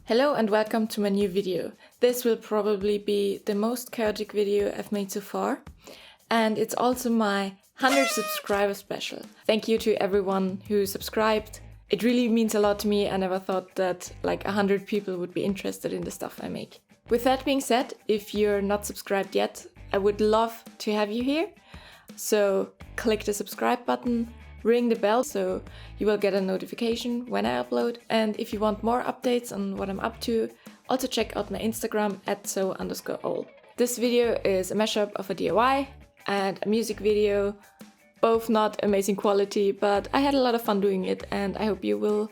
Hello and welcome to my new video. This will probably be the most chaotic video I've made so far, and it's also my 100 subscriber special. Thank you to everyone who subscribed. It really means a lot to me. I never thought that like 100 people would be interested in the stuff I make. With that being said, if you're not subscribed yet, I would love to have you here. So click the subscribe button, ring the bell so you will get a notification when I upload. And if you want more updates on what I'm up to, also check out my Instagram @so_all. This video is a mashup of a DIY and a music video, both not amazing quality, but I had a lot of fun doing it and I hope you will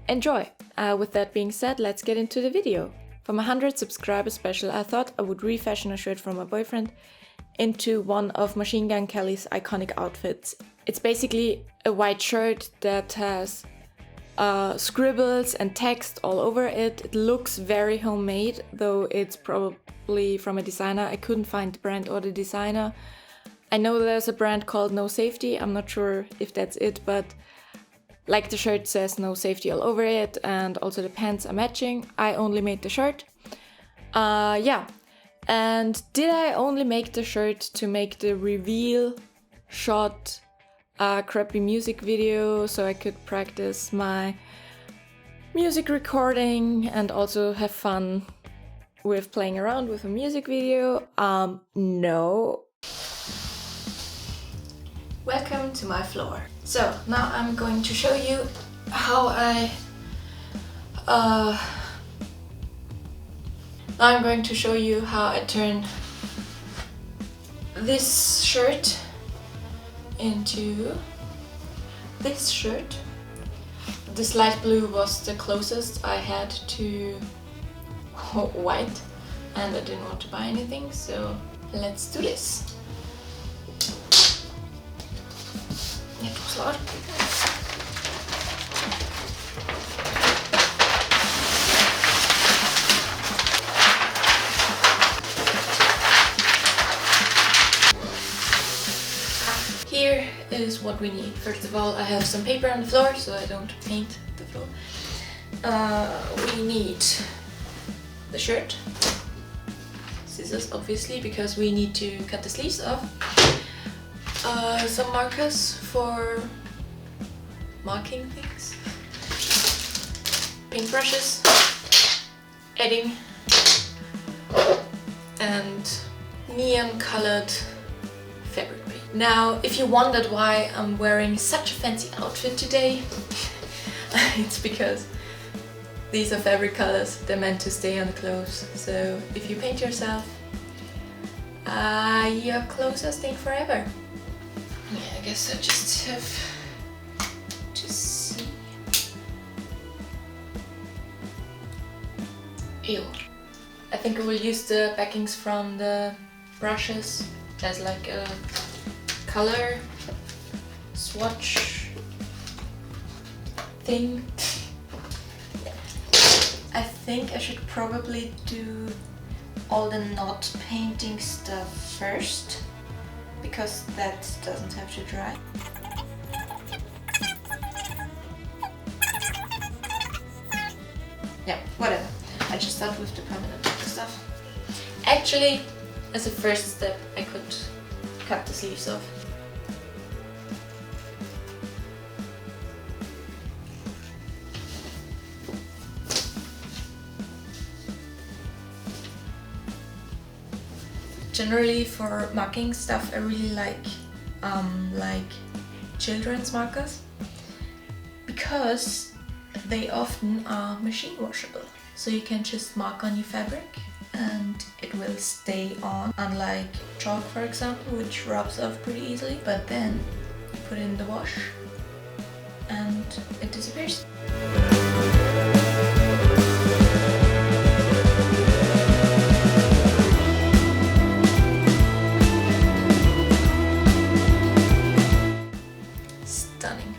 enjoy. With that being said, let's get into the video. For my 100 subscriber special, I thought I would refashion a shirt from my boyfriend into one of Machine Gun Kelly's iconic outfits. It's basically a white shirt that has scribbles and text all over it. It looks very homemade, though it's probably from a designer. I couldn't find the brand or the designer. I know there's a brand called No Safety. I'm not sure if that's it, but like the shirt says No Safety all over it, and also the pants are matching. I only made the shirt. And did I only make the shirt to make the reveal shot crappy music video so I could practice my music recording and also have fun with playing around with a music video? No. Welcome to my floor. So now I'm going to show you how I turn this shirt into this shirt. This light blue was the closest I had to white, and I didn't want to buy anything, so let's do this. Niet opslaan. Here is what we need. First of all, I have some paper on the floor so I don't paint the floor. We need the shirt, scissors obviously because we need to cut the sleeves off, some markers for marking things, paintbrushes, edding, and neon colored fabric paint. Now, if you wondered why I'm wearing such a fancy outfit today, it's because these are fabric colors. They're meant to stay on the clothes. So if you paint yourself, your clothes are staying forever. Yeah, I guess I just have to see. Ew. I think I will use the backings from the brushes as like a color swatch thing. I think I should probably do all the not painting stuff first, because that doesn't have to dry. Yeah, whatever. I just start with the permanent stuff. Actually, as a first step, I could cut the sleeves off. Generally, for marking stuff, I really like children's markers because they often are machine washable. So you can just mark on your fabric and it will stay on, unlike chalk, for example, which rubs off pretty easily. But then you put it in the wash and it disappears. Stunning.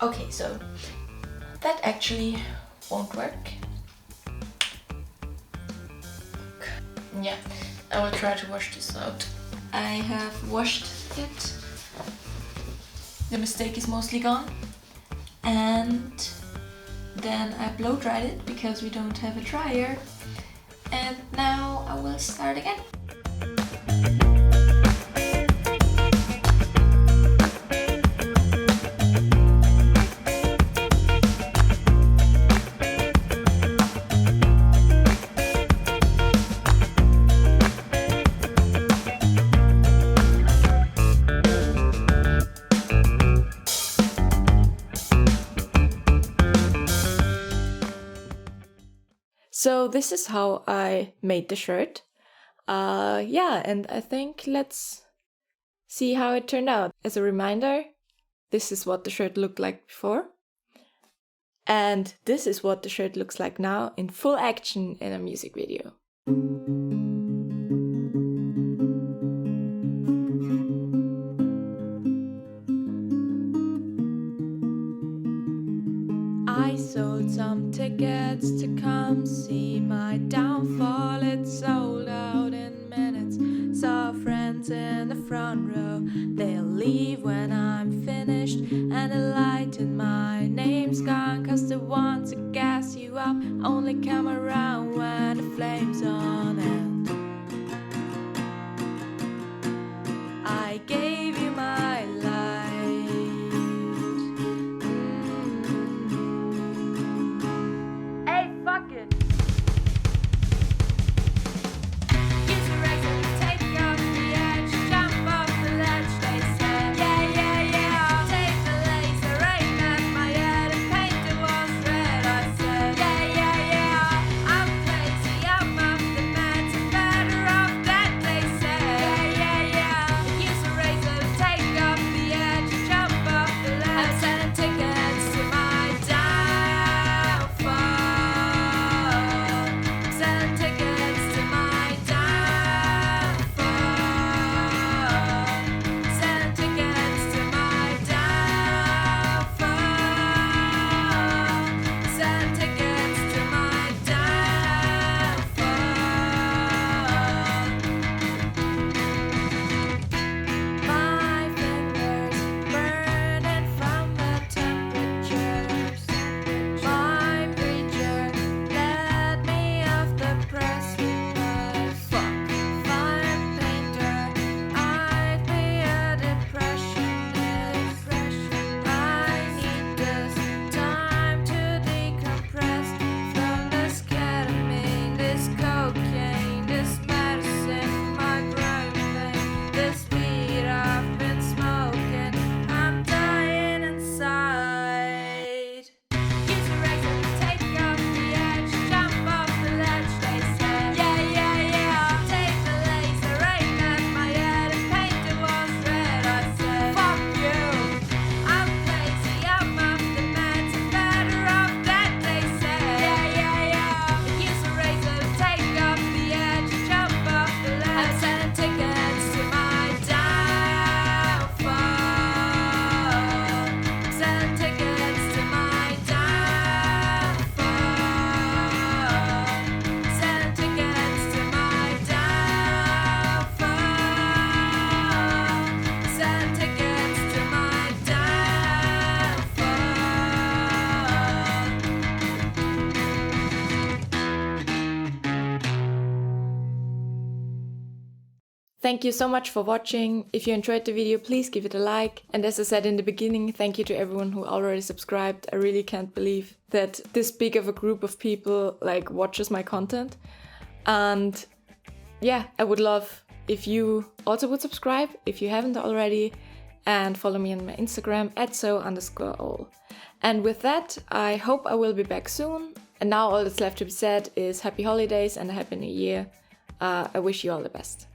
Okay, so that actually won't work. Yeah, I will try to wash this out. I have washed it. The mistake is mostly gone. And then I blow dried it because we don't have a dryer. And now I will start again. So this is how I made the shirt. Yeah, and I think let's see how it turned out. As a reminder, this is what the shirt looked like before. And this is what the shirt looks like now in full action in a music video. I sold some tickets to come see my downfall. It sold out in minutes. Saw friends in the front row. They'll leave when I'm finished, and the light in my name's gone, 'cause they want to gas you up. Only come around when the flame's on end. I gave you my life. Thank you so much for watching. If you enjoyed the video, please give it a like. And as I said in the beginning, thank you to everyone who already subscribed. I really can't believe that this big of a group of people like watches my content. And yeah, I would love if you also would subscribe if you haven't already, and follow me on my Instagram @so_all. And with that, I hope I will be back soon. And now all that's left to be said is happy holidays and a happy new year. I wish you all the best.